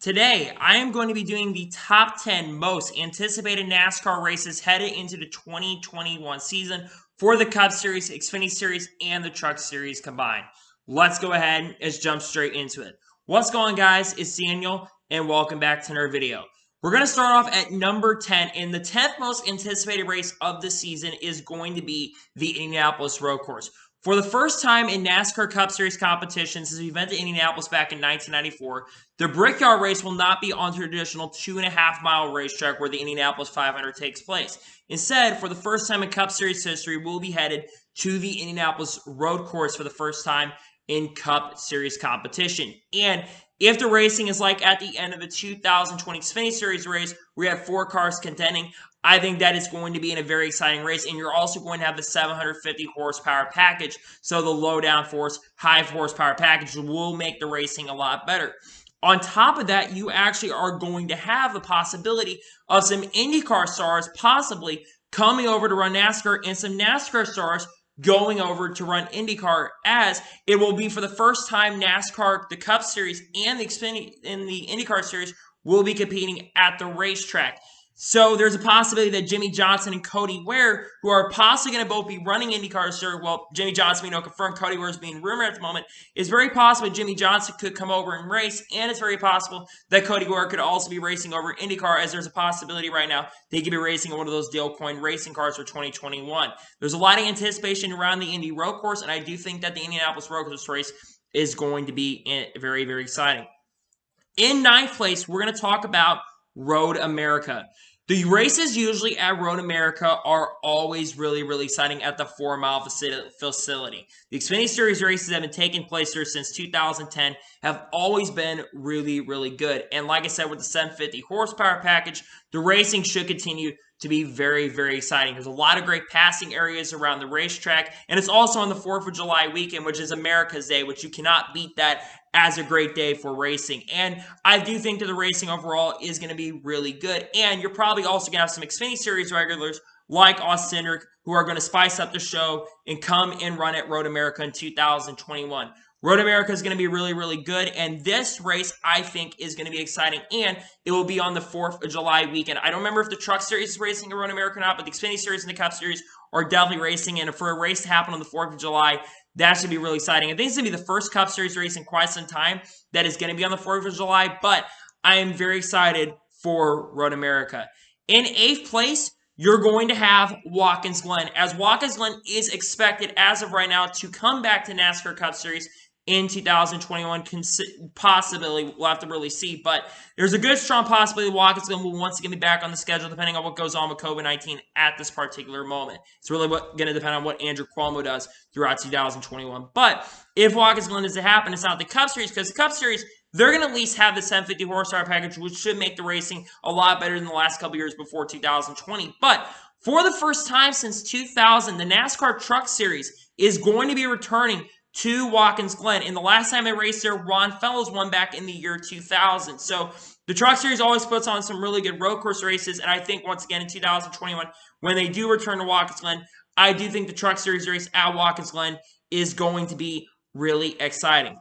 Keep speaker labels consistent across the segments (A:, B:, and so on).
A: Today, I am going to be doing the top 10 most anticipated NASCAR races headed into the 2021 season for the Cup Series, Xfinity Series, and the Truck Series combined. Let's go ahead and jump straight into it. What's going on, guys? It's Daniel, and welcome back to another video. We're going to start off at number 10, and the 10th most anticipated race of the season is going to be the Indianapolis Road Course. For the first time in NASCAR Cup Series competition since we went to Indianapolis back in 1994, the Brickyard race will not be on the traditional 2.5-mile racetrack where the Indianapolis 500 takes place. Instead, for the first time in Cup Series history, we'll be headed to the Indianapolis Road Course for the first time in Cup Series competition. And if the racing is like at the end of the 2020 Xfinity Series race, we have 4 cars contending, I think that is going to be in a very exciting race, and you're also going to have the 750 horsepower package, so the low downforce, high horsepower package will make the racing a lot better. On top of that, you actually are going to have the possibility of some IndyCar stars possibly coming over to run NASCAR and some NASCAR stars going over to run IndyCar, as it will be for the first time NASCAR, the Cup Series, and the Xfinity in the IndyCar Series will be competing at the racetrack. So there's a possibility that Jimmy Johnson and Cody Ware, who are possibly going to both be running IndyCar, well, Jimmy Johnson, we know, confirmed. Cody Ware is being rumored at the moment. It's very possible Jimmy Johnson could come over and race, and it's very possible that Cody Ware could also be racing over IndyCar, as there's a possibility right now they could be racing in one of those Dale Coyne racing cars for 2021. There's a lot of anticipation around the Indy Road Course, and I do think that the Indianapolis Road Course race is going to be very, very exciting. In 9th place, we're going to talk about Road America. The races usually at Road America are always really, really exciting at the 4-mile facility. The Xfinity Series races have been taking place there since 2010, have always been really, really good. And like I said, with the 750 horsepower package, the racing should continue to be very, very exciting. There's a lot of great passing areas around the racetrack, and it's also on the 4th of July weekend, which is America's Day, which you cannot beat that as a great day for racing. And I do think that the racing overall is going to be really good. And you're probably also going to have some Xfinity Series regulars like Austin Cindric who are going to spice up the show and come and run at Road America in 2021. Road America is going to be really, really good, and this race, I think, is going to be exciting, and it will be on the 4th of July weekend. I don't remember if the Truck Series is racing at Road America or not, but the Xfinity Series and the Cup Series are definitely racing, and for a race to happen on the 4th of July, that should be really exciting. I think it's going to be the first Cup Series race in quite some time that is going to be on the 4th of July, but I am very excited for Road America. In 8th place, you're going to have Watkins Glen, as Watkins Glen is expected, as of right now, to come back to NASCAR Cup Series in 2021, possibility. We'll have to really see, but there's a good, strong possibility Watkins Glen will once again be back on the schedule, depending on what goes on with COVID-19 at this particular moment. It's really going to depend on what Andrew Cuomo does throughout 2021. But if Watkins Glen doesn't happen, it's not the Cup Series, because the Cup Series, they're going to at least have the 750 horsepower package, which should make the racing a lot better than the last couple years before 2020. But for the first time since 2000, the NASCAR Truck Series is going to be returning to Watkins Glen. And the last time they raced there, Ron Fellows won back in the year 2000. So the Truck Series always puts on some really good road course races. And I think once again in 2021, when they do return to Watkins Glen, I do think the Truck Series race at Watkins Glen is going to be really exciting.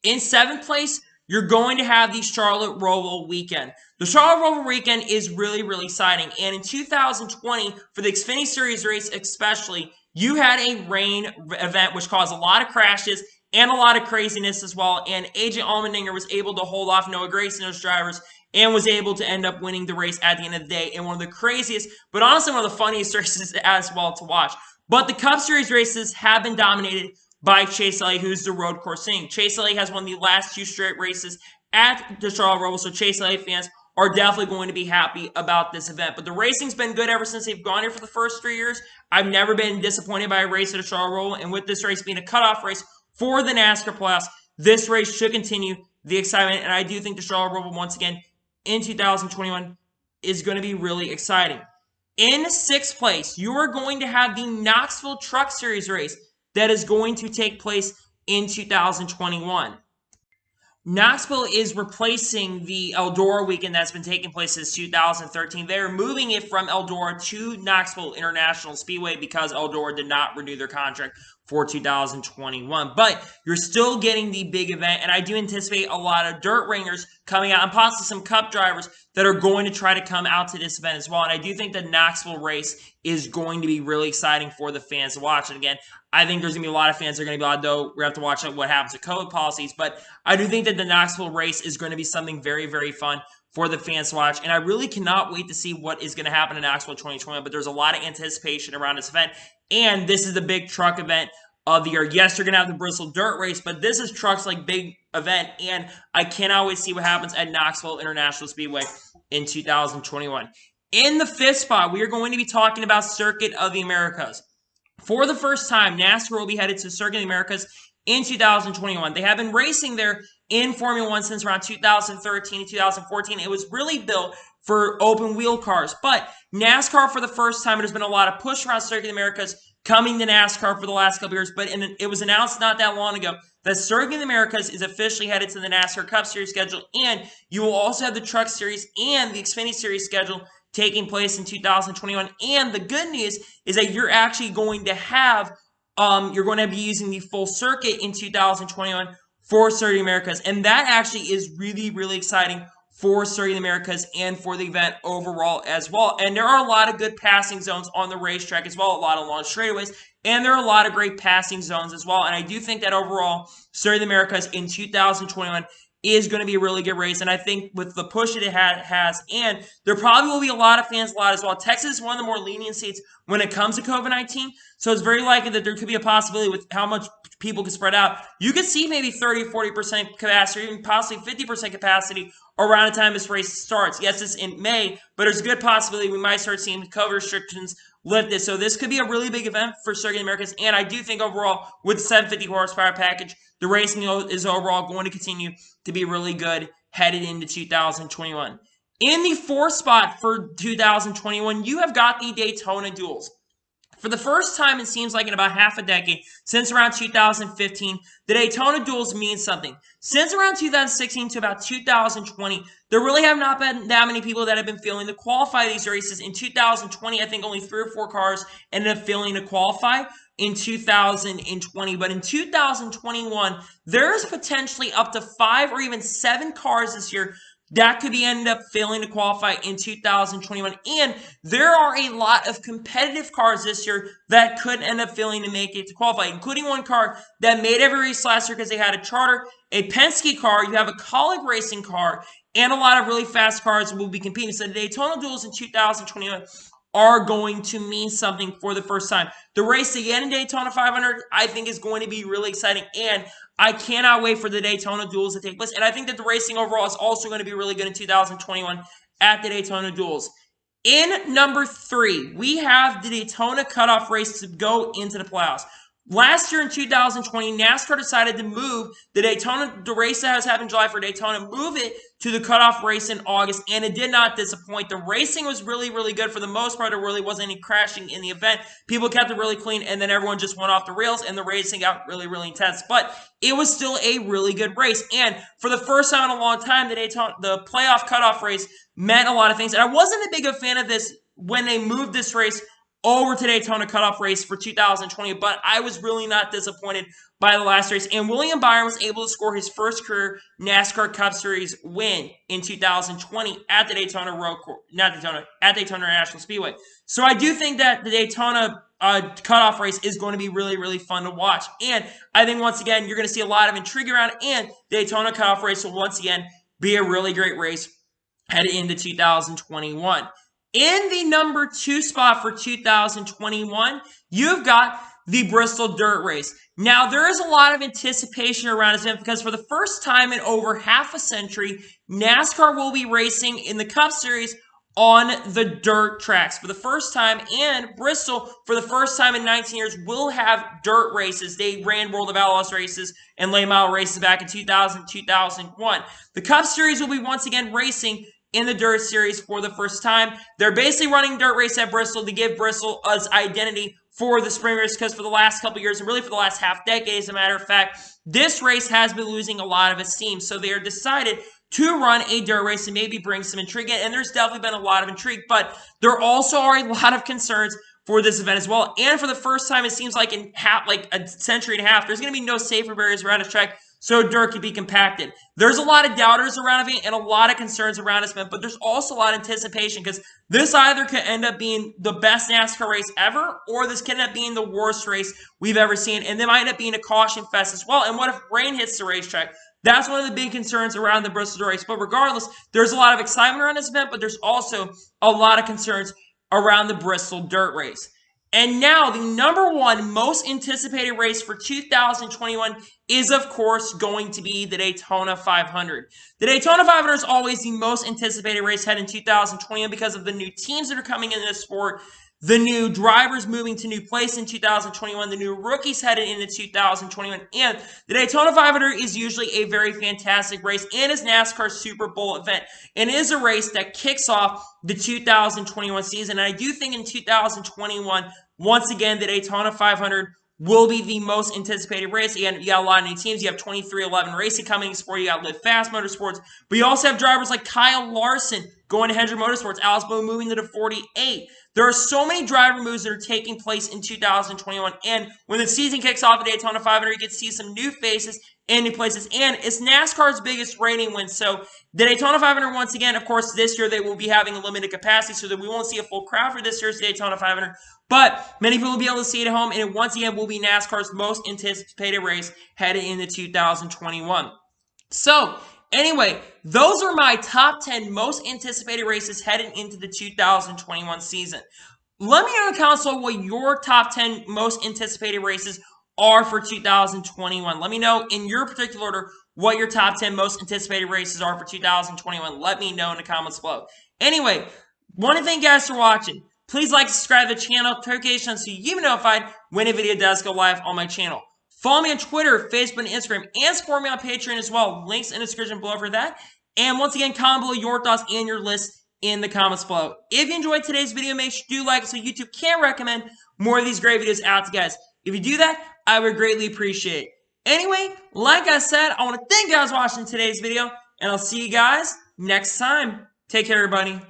A: In 7th place, you're going to have the Charlotte Roval weekend. The Charlotte Roval weekend is really, really exciting. And in 2020, for the Xfinity Series race especially, you had a rain event which caused a lot of crashes and a lot of craziness as well. And Agent Allmendinger was able to hold off Noah Gragson and those drivers and was able to end up winning the race at the end of the day in one of the craziest, but honestly one of the funniest races as well to watch. But the Cup Series races have been dominated by Chase Elliott, who's the road course king. Chase Elliott has won the last 2 straight races at the Charlotte Roval, so Chase Elliott fans are definitely going to be happy about this event. But the racing's been good ever since they've gone here for the first 3 years. I've never been disappointed by a race at a Charlotte Roval, and with this race being a cutoff race for the NASCAR playoffs, this race should continue the excitement, and I do think the Charlotte Roval, once again, in 2021, is going to be really exciting. In 6th place, you are going to have the Knoxville Truck Series race that is going to take place in 2021. Knoxville is replacing the Eldora weekend that's been taking place since 2013. They're moving it from Eldora to Knoxville International Speedway because Eldora did not renew their contract for 2021. But you're still getting the big event, and I do anticipate a lot of dirt ringers coming out and possibly some cup drivers that are going to try to come out to this event as well. And I do think the Knoxville race is going to be really exciting for the fans to watch. And again, I think there's going to be a lot of fans that are going to be like, though, we have to watch what happens with COVID policies. But I do think that the Knoxville race is going to be something very, very fun for the fans to watch. And I really cannot wait to see what is going to happen in Knoxville 2021. But there's a lot of anticipation around this event. And this is the big truck event of the year. Yes, you're going to have the Bristol dirt race, but this is trucks like big event. And I cannot wait to see what happens at Knoxville International Speedway in 2021. In the fifth spot, we are going to be talking about Circuit of the Americas. For the first time, NASCAR will be headed to Circuit of the Americas in 2021. They have been racing there in Formula One since around 2013 to 2014. It was really built for open wheel cars. But NASCAR, for the first time, there's been a lot of push around Circuit of the Americas coming to NASCAR for the last couple years. But it was announced not that long ago that Circuit of the Americas is officially headed to the NASCAR Cup Series schedule. And you will also have the Truck Series and the Xfinity Series schedule taking place in 2021. And the good news is that you're actually going to have, you're going to be using the full circuit in 2021 for Circuit of the Americas. And that actually is really, really exciting for Circuit of the Americas and for the event overall as well. And there are a lot of good passing zones on the racetrack as well, a lot of long straightaways, and there are a lot of great passing zones as well. And I do think that overall, Circuit of the Americas in 2021 is going to be a really good race. And I think with the push that it has, and there probably will be a lot of fans allowed as well. Texas is one of the more lenient states when it comes to COVID-19. So it's very likely that there could be a possibility with how much people can spread out. You could see maybe 30, 40% capacity, or even possibly 50% capacity around the time this race starts. Yes, it's in May, but there's a good possibility we might start seeing COVID restrictions lifted. So this could be a really big event for Circuit of the Americas. And I do think overall, with the 750 horsepower package, the racing is overall going to continue to be really good headed into 2021. In the fourth spot for 2021, you have got the Daytona duels. For the first time, it seems like in about half a decade, since around 2015, the Daytona duels mean something. Since around 2016 to about 2020, there really have not been that many people that have been failing to qualify these races. In 2020, I think only 3 or 4 cars ended up failing to qualify in 2020. But in 2021, there's potentially up to 5 or even 7 cars this year that could be ended up failing to qualify in 2021. And there are a lot of competitive cars this year that could end up failing to make it to qualify, including one car that made every race last year because they had a charter, a Penske car, you have a Colleague Racing car, and a lot of really fast cars will be competing. So the Daytona duels in 2021 are going to mean something for the first time. The race again in Daytona 500, I think, is going to be really exciting, and I cannot wait for the Daytona duels to take place. And I think that the racing overall is also going to be really good in 2021 at the Daytona duels. In number 3, we have the Daytona cutoff race to go into the playoffs. Last year in 2020, NASCAR decided to move the race that has happened in July for Daytona, move it to the cutoff race in August, and it did not disappoint. The racing was really, really good. For the most part, there really wasn't any crashing in the event. People kept it really clean, and then everyone just went off the rails, and the racing got really, really intense. But it was still a really good race, and for the first time in a long time, the playoff cutoff race meant a lot of things. And I wasn't a big a fan of this when they moved this race over to Daytona cutoff race for 2020, but I was really not disappointed by the last race. And William Byron was able to score his first career NASCAR Cup Series win in 2020 at the Daytona International Speedway. So I do think that the Daytona cutoff race is going to be really, really fun to watch. And I think once again, you're going to see a lot of intrigue around it, and the Daytona cutoff race will once again be a really great race headed into 2021. In the number 2 spot for 2021, you've got the Bristol Dirt Race. Now, there is a lot of anticipation around this event because for the first time in over half a century, NASCAR will be racing in the Cup Series on the dirt tracks for the first time, and Bristol, for the first time in 19 years, will have dirt races. They ran World of Outlaws races and late model races back in 2000, 2001. The Cup Series will be once again racing in the dirt series for the first time. They're basically running dirt race at Bristol to give Bristol its identity for the spring race, because for the last couple years, and really for the last half decade, as a matter of fact, this race has been losing a lot of its steam. So they are decided to run a dirt race and maybe bring some intrigue in. And there's definitely been a lot of intrigue, but there also are a lot of concerns for this event as well. And for the first time, it seems like in a century and a half, there's going to be no safer barriers around this track, so dirt can be compacted. There's a lot of doubters around it and a lot of concerns around this event, but there's also a lot of anticipation because this either could end up being the best NASCAR race ever, or this could end up being the worst race we've ever seen, and there might end up being a caution fest as well. And what if rain hits the racetrack? That's one of the big concerns around the Bristol race. But regardless, there's a lot of excitement around this event, but there's also a lot of concerns around the Bristol dirt race. And now the number one most anticipated race for 2021 is, of course, going to be the Daytona 500. The Daytona 500 is always the most anticipated race heading in 2021 because of the new teams that are coming into the sport, the new drivers moving to new place in 2021, the new rookies headed into 2021, and the Daytona 500 is usually a very fantastic race and is NASCAR's Super Bowl event. And it is a race that kicks off the 2021 season. And I do think in 2021, once again, the Daytona 500 will be the most anticipated race. Again, you got a lot of new teams. You have 2311 Racing coming in sport. You got Live Fast Motorsports. But you also have drivers like Kyle Larson going to Hendrick Motorsports. Alice Boone moving to the 48. There are so many driver moves that are taking place in 2021. And when the season kicks off at Daytona 500, you get to see some new faces and new places. And it's NASCAR's biggest rating win. So the Daytona 500, once again, of course, this year they will be having a limited capacity so that we won't see a full crowd for this year's Daytona 500. But many people will be able to see it at home. And it once again will be NASCAR's most anticipated race headed into 2021. So anyway, those are my top 10 most anticipated races heading into the 2021 season. Let me know in the comments below what your top 10 most anticipated races are for 2021. Let me know in your particular order what your top 10 most anticipated races are for 2021. Let me know in the comments below. Anyway, want to thank you guys for watching. Please like, subscribe to the channel, notifications so you get notified when a video does go live on my channel. Follow me on Twitter, Facebook, and Instagram, and support me on Patreon as well. Links in the description below for that. And once again, comment below your thoughts and your list in the comments below. If you enjoyed today's video, make sure you do like it so YouTube can recommend more of these great videos out to you guys. If you do that, I would greatly appreciate it. Anyway, like I said, I want to thank you guys for watching today's video, and I'll see you guys next time. Take care, everybody.